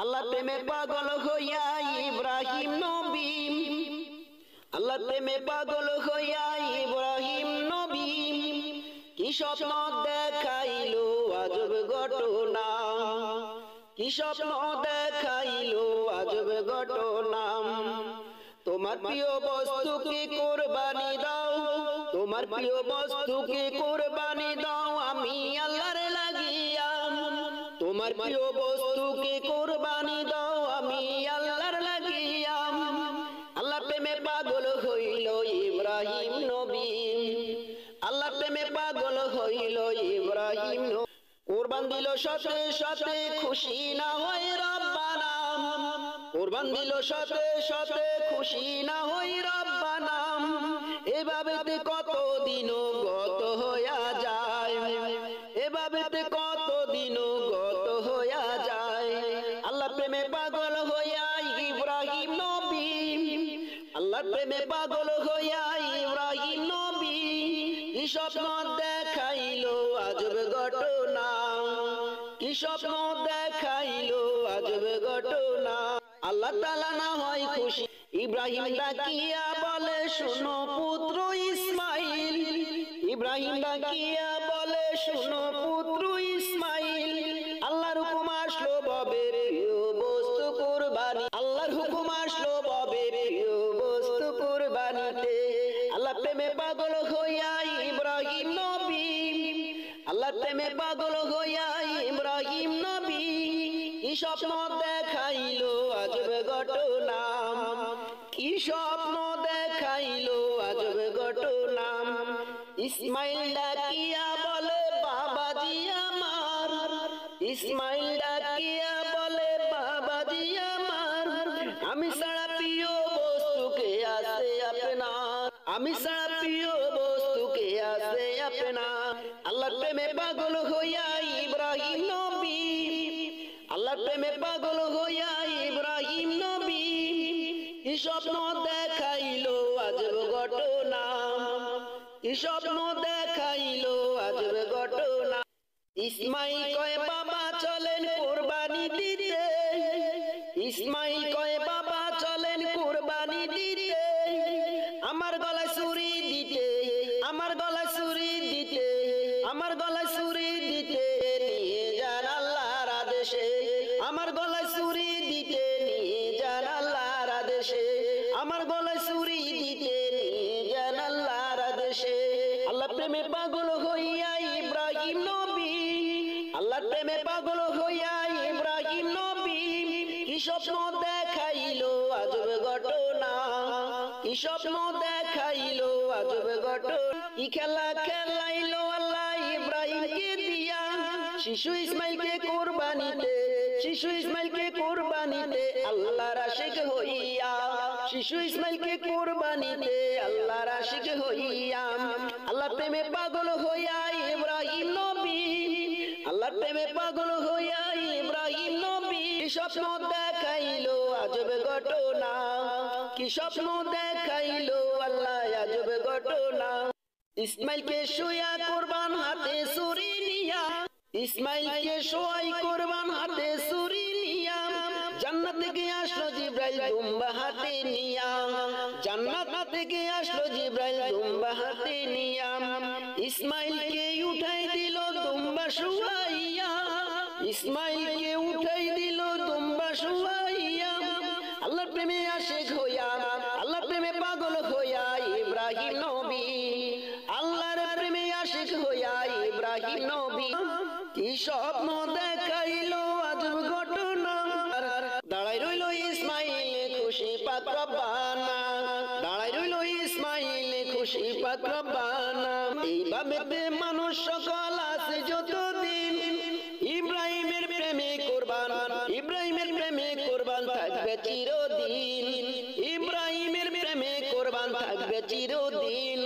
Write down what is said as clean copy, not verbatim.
আল্লাহ প্রেমে পাগল হইয়া ইব্রাহিম নবী, আল্লাহ প্রেমে পাগল হইয়া ইব্রাহিম নবী কি স্বপ্ন দেখাইলো আজব ঘটনা, কি স্বপ্ন দেখাইলো আজব ঘটনা। তোমার প্রিয় বস্তুকে কোরবানি দাও, তোমার প্রিয় বস্তুকে কোরবানি দাও আমি আল্লাহর লাগিয়া, তোমার প্রিয় বস্তুকে কোরবানি দাও আমি আল্লাহর লাগিয়া। আল্লাহ প্রেমে পাগল হইল ইব্রাহিম নবী, আল্লাহ প্রেমে পাগল হইল ইব্রাহিম নবী। কোরবান দিল সাথে সাথে খুশি না হয় রব্বানা, কোরবান দিল সাথে সাথে খুশি না হয় রব্বানা। এভাবে কত দিন গত হইয়া যায়, এভাবে কত দিন গত হইয়া যায়। আল্লাহ প্রেমে পাগল হইয়া ইব্রাহিম নবী, আল্লাহ প্রেমে পাগল হইয়া ইব্রাহিম নবী কি স্বপ্ন দেখাইলো আজব ঘটনা, কি স্বপ্ন দেখাইলো আজব ঘটনা। আল্লাহ তাআলা না হয় খুশি, ইব্রাহিম ডাকিয়া বলে শুনো পুত্র ইসমাইল, ইব্রাহিম ডাকিয়া বলে শুনো পুত্র ইসমাইল। আল্লাহর হুকুম আসলো ববে প্রিয় বস্তু কুরবানি, আল্লাহর হুকুম আসলো ববে প্রিয় বস্তু কুরবানিতে। আল্লাহ প্রেমে পাগল হইয়া ইব্রাহিম নবী, আল্লাহ প্রেমে পাগল হইয়া ইব্রাহিম নবী কি স্বপ্ন দেখাইলো আজব ঘটনা, কি স্বপ্ন দেখাইলো আজব ঘটনা। ইসমাইল ডাকিয়া বলে বাবাজি আমার, ইসমাইল ডাকিয়া বলে বাবাজি আমার, আমি সারা প্রিয় বস্তুকে আছে আপনার, আমি সারা প্রিয় বস্তুকে আছে আপনার। আল্লাহর প্রেমে পাগল হইয়া ইব্রাহিম নবী, আল্লাহর প্রেমে পাগল হইয়া ইব্রাহিম নবী কি স্বপ্ন দেখাইলো আজব ঘটনা, কি স্বপ্ন দেখাইলো আজব ঘটনা। ইসমাইল কয় বাবা চলেন কুরবানি দিতে, ইসমাইল কয় বাবা চলেন কুরবানি দিতে, আমার গলায় ছুরি দিতে, আমার গলায় ছুরি দিতে, আমার গলায় ছুরি দিতে নিয়ে যান আল্লাহর আদেশে, আমার গলায় ছুরি দিতে নিয়ে যান আল্লাহর আদেশে, আমার গলায় ছুরি দিতে নিয়ে যান আল্লাহর আদেশে। আল্লাহ প্রেমে পাগল হইয়া ইব্রাহিম নবী, আল্লাহ প্রেমে পাগল হইয়া ইব্রাহিম নবী কি স্বপ্ন দেখাইলো আজব ঘটনা, কি স্বপ্ন দেখাইলো আজব ঘটনা। কি খেলা খেলাইলো আল্লাহ ইব্রাহিমকে দিয়া, শিশু ইসমাইলকে কুরবানিতে, শিশু ইসমাইলকে কুরবানিতে আল্লাহর আশিক হইয়া, শিশু ইসমাইলকে কুরবানিতে আল্লাহর আশিক হইয়া। আল্লাহ প্রেমে পাগল হইয়া ইব্রাহিম নবী, আল্লাহ প্রেমে পাগল হইয়া ইব্রাহিম নবী কি স্বপ্ন দেখাইলো আজব ঘটনা, কি স্বপ্ন দেখাইলো আল্লাহ আজব ঘটনা। ইসমাইলকে শুয়া কুরবান হাতে ছুরি নিয়া, ইসমাইলকে শোয়াই কুরবান হাতে ছুরি নিয়া, জান্নাত থেকে আসলো জিব্রাইল দুম্বা হাতে নিয়া, জান্নাত থেকে আসলো জিব্রাইল দুম্বা হাতে নিয়া। ইসমাইলকে উঠাই দিল দুম্বা শুয়াইয়া, ইসমাইলকে উঠাই দিল দুম্বা শুয়াইয়া। আল্লাহর প্রেমে আশিক হইয়া, আল্লাহর প্রেমে পাগল হইয়া ইব্রাহিম নবী, আল্লাহর প্রেমে আশিক হইয়া ইব্রাহিম নবী কি স্বপ্ন দেখাইলো আজব ঘটনা। দাঁড়াই রইল ইসমাইল খুশি পাক রব্বানা, দাঁড়াই রইল ইসমাইল খুশি পাক রব্বানা। এইভাবে মানুষ সকল আছে যতদিন ইব্রাহিমের প্রেমে কুরবান, ইব্রাহিমের প্রেমে কুরবান থাকবে চিরদিন, ইব্রাহিমের প্রেমে কুরবান থাকবে চিরদিন।